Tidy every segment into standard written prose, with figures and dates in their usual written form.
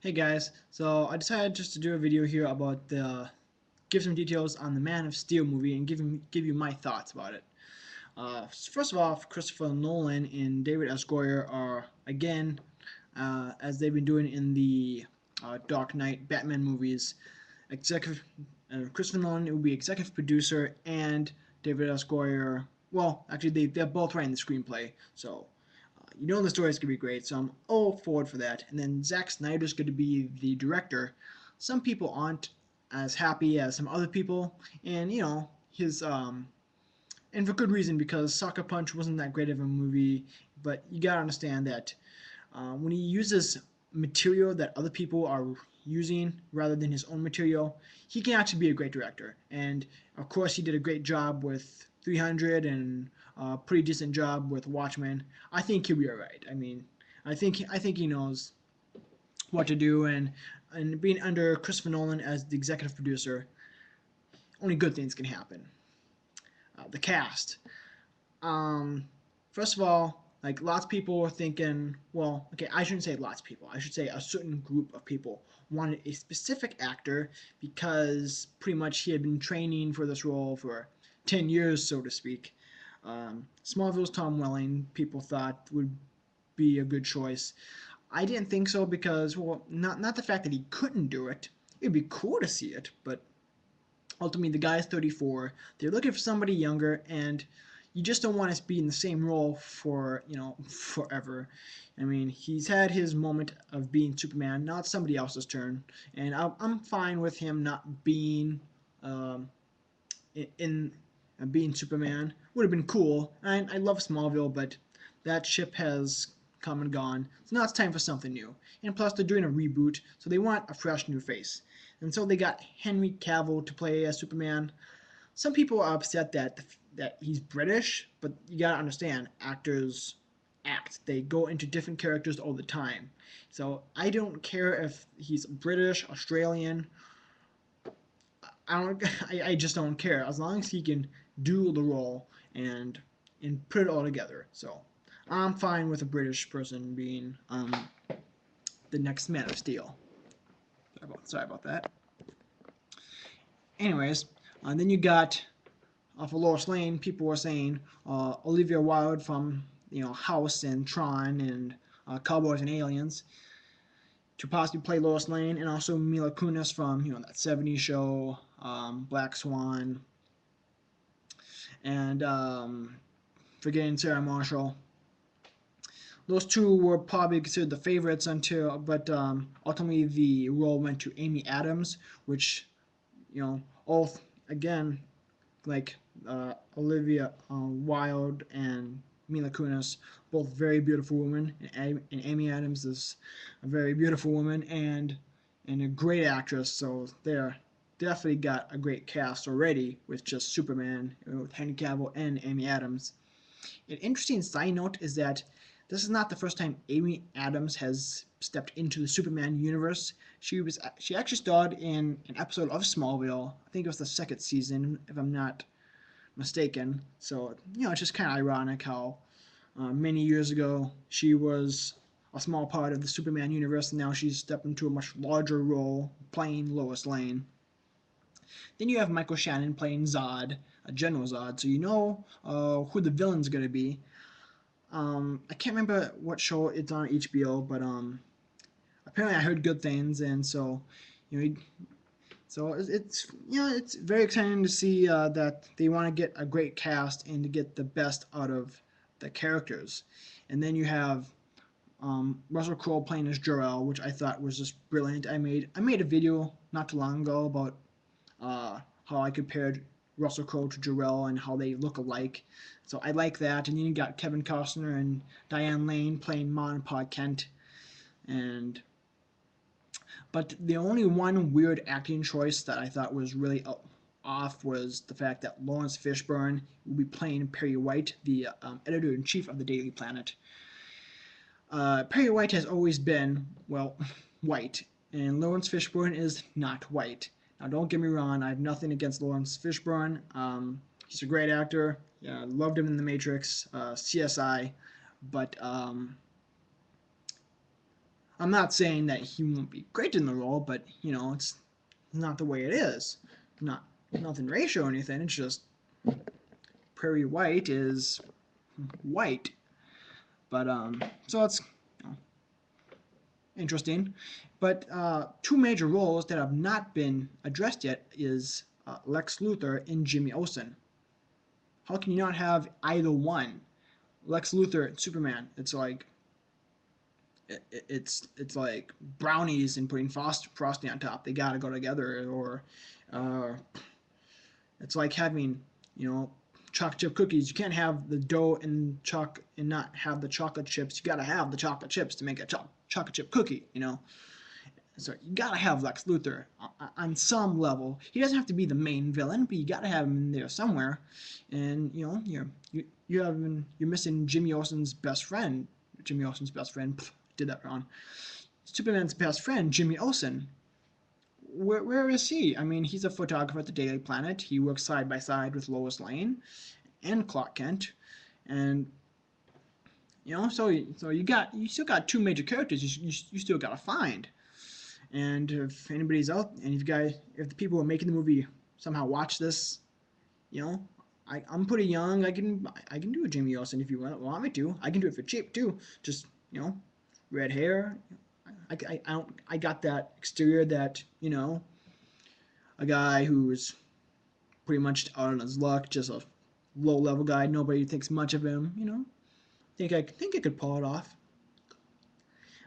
Hey guys, so I decided just to do a video here about give some details on the Man of Steel movie and give you my thoughts about it. First of all, Christopher Nolan and David S. Goyer are again, as they've been doing in the Dark Knight Batman movies, executive. Christopher Nolan will be executive producer, and David S. Goyer. Well, actually, they're both writing the screenplay, so you know the story is going to be great, so I'm all forward for that. And then Zack Snyder's going to be the director. Some people aren't as happy as some other people, and and for good reason because Sucker Punch wasn't that great of a movie. But you gotta understand that when he uses material that other people are using rather than his own material, he can actually be a great director. And of course, he did a great job with 300 and a pretty decent job with Watchmen. I think he'll be alright. I think he knows what to do, and being under Christopher Nolan as the executive producer, only good things can happen. The cast. Um, First of all, like lots of people were thinking, well, okay, I shouldn't say lots of people. I should say a certain group of people wanted a specific actor because pretty much he had been training for this role for 10 years, so to speak. Smallville's Tom Welling, people thought would be a good choice. I didn't think so because, well, not the fact that he couldn't do it. It'd be cool to see it, but ultimately the guy's 34. They're looking for somebody younger, and you just don't want to be in the same role for forever. I mean, he's had his moment of being Superman. Now it's somebody else's turn, and I'm fine with him not being um, in being Superman. Would have been cool. I love Smallville, but that ship has come and gone. So now it's time for something new. And plus, they're doing a reboot, so they want a fresh new face. And so they got Henry Cavill to play as Superman. Some people are upset that he's British, but you gotta understand, actors act. They go into different characters all the time. So I don't care if he's British, Australian. I don't. I just don't care as long as he can do the role and put it all together. So I'm fine with a British person being the next Man of Steel. Sorry about that. Anyways, then you got for Lois Lane. People were saying Olivia Wilde from House and Tron and Cowboys and Aliens to possibly play Lois Lane, and also Mila Kunis from that '70s show, Black Swan, and forgetting Sarah Marshall. Those two were probably considered the favorites but ultimately the role went to Amy Adams, which all again like Olivia Wilde and Mila Kunis, both very beautiful women, and Amy Adams is a very beautiful woman and a great actress. So they're definitely got a great cast already with just Superman, with Henry Cavill and Amy Adams. An interesting side note is that this is not the first time Amy Adams has stepped into the Superman universe. She actually starred in an episode of Smallville. I think it was the second season, if I'm not mistaken. So it's just kind of ironic how many years ago she was a small part of the Superman universe, and now she's stepped into a much larger role playing Lois Lane. Then you have Michael Shannon playing Zod, General Zod, so you know who the villain's gonna be. I can't remember what show it's on HBO, but apparently I heard good things, and so you know, it's very exciting to see that they want to get a great cast and to get the best out of the characters. And then you have Russell Crowe playing as Jor-El, which I thought was just brilliant. I made a video not too long ago about how I compared Russell Crowe to Jor-El and how they look alike. So I like that. And then you got Kevin Costner and Diane Lane playing Ma and Pa Kent. And but the only one weird acting choice that I thought was really off was the fact that Lawrence Fishburne will be playing Perry White, the editor in chief of the Daily Planet. Perry White has always been, well, white, and Lawrence Fishburne is not white. Now, don't get me wrong, I have nothing against Lawrence Fishburne. He's a great actor. Yeah, loved him in The Matrix, CSI, but I'm not saying that he won't be great in the role, but you know, it's not the way it is. Not nothing racial or anything. It's just Perry White is white. But so it's you know, interesting. But two major roles that have not been addressed yet is Lex Luthor and Jimmy Olsen. How can you not have either one? Lex Luthor and Superman. It's like it's like brownies and putting frosting on top. They gotta go together. Or uh, it's like having you know chocolate chip cookies. You can't have the dough and and not have the chocolate chips. You gotta have the chocolate chips to make a chocolate chip cookie. You know. So you gotta have Lex Luthor on some level. He doesn't have to be the main villain, but you gotta have him in there somewhere. And you know, you're missing Jimmy Olsen's best friend. Jimmy Olsen's best friend. Pff, did that wrong. Superman's best friend, Jimmy Olsen. Where is he? I mean, he's a photographer at the Daily Planet. He works side by side with Lois Lane and Clark Kent, and you know, so you still got two major characters. You still gotta find. And if anybody's out, and if the people who are making the movie somehow watch this, you know, I'm pretty young. I can do a Jimmy Olsen if you want me to. I can do it for cheap too. Just you know, red hair. I got that exterior that you know, a guy who's pretty much out on his luck, just a low level guy. Nobody thinks much of him. You know, think I could pull it off.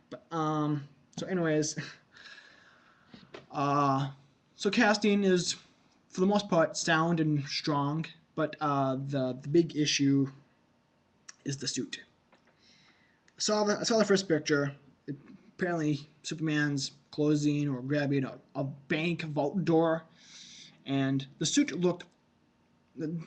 But so anyways, Uh, so casting is, for the most part, sound and strong, but the big issue is the suit. I saw the first picture. Apparently, Superman's closing or grabbing a bank vault door, and the suit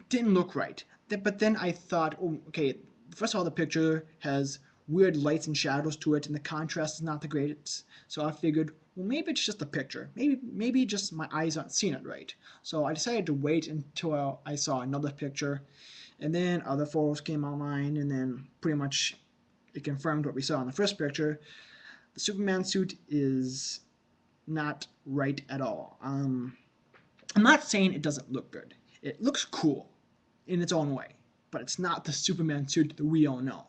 didn't look right. But then I thought, oh, okay. First of all, the picture has weird lights and shadows to it, and the contrast is not the greatest. So I figured, well, maybe it's just a picture. Maybe just my eyes aren't seeing it right. So I decided to wait until I saw another picture, and then other photos came online, and then pretty much it confirmed what we saw in the first picture. The Superman suit is not right at all. I'm not saying it doesn't look good. It looks cool in its own way, but it's not the Superman suit that we all know.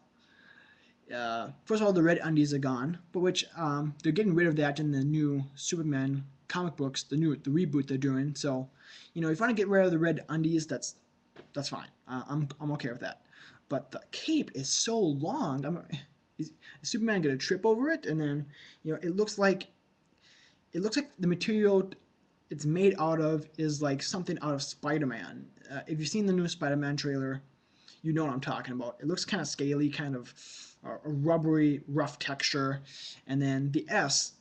First of all, the red undies are gone, but which they're getting rid of that in the new Superman comic books, the reboot they're doing. So, you know, if you want to get rid of the red undies, that's fine. I'm okay with that. But the cape is so long. Is Superman gonna trip over it? And then, you know, it looks like the material it's made out of is like something out of Spider-Man. If you've seen the new Spider-Man trailer, you know what I'm talking about. It looks kind of scaly, kind of a rubbery, rough texture. And then the S,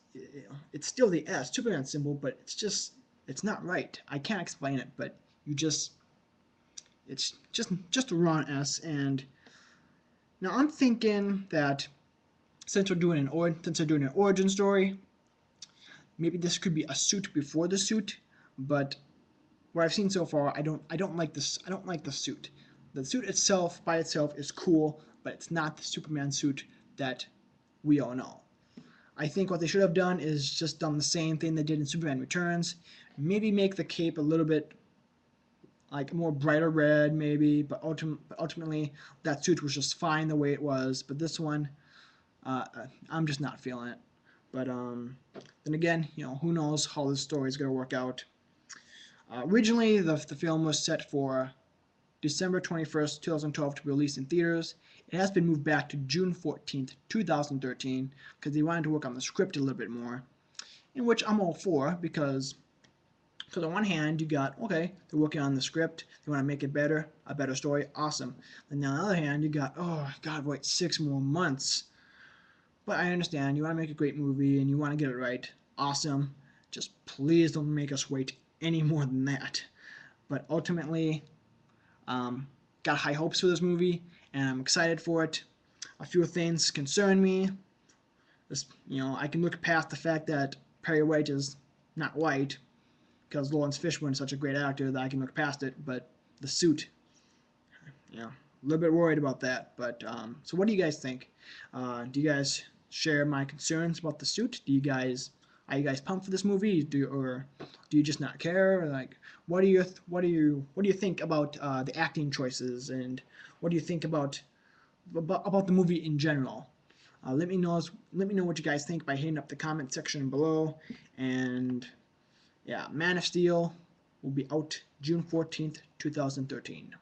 it's still the S, Superman symbol, but it's not right. I can't explain it, but it's just a wrong S. And now I'm thinking that since we're doing an origin story, maybe this could be a suit before the suit. But what I've seen so far, I don't like this. I don't like the suit. The suit itself by itself is cool, but it's not the Superman suit that we all know. I think what they should have done is just done the same thing they did in Superman Returns. Maybe make the cape a little bit like more brighter red, maybe, but ultimately that suit was just fine the way it was. But this one, I'm just not feeling it. But then again, you know, who knows how this story is going to work out. Originally, the film was set for December 21st, 2012 to be released in theaters. It has been moved back to June 14th, 2013 because they wanted to work on the script a little bit more, in which I'm all for because on one hand you got, okay, they're working on the script, they want to make it better, a better story, awesome. And on the other hand you got, oh, God, wait 6 more months. But I understand, you want to make a great movie and you want to get it right, awesome. Just please don't make us wait any more than that. But ultimately, got high hopes for this movie, and I'm excited for it. A few things concern me. You know, I can look past the fact that Perry White is not white, because Lawrence Fishburne is such a great actor that I can look past it. But the suit, you know, a little bit worried about that. But so, what do you guys think? Do you guys share my concerns about the suit. Are you guys pumped for this movie? Or do you just not care? Or like, what do you think about the acting choices, and what do you think about the movie in general? Let me know what you guys think by hitting up the comment section below. And yeah, Man of Steel will be out June 14th, 2013.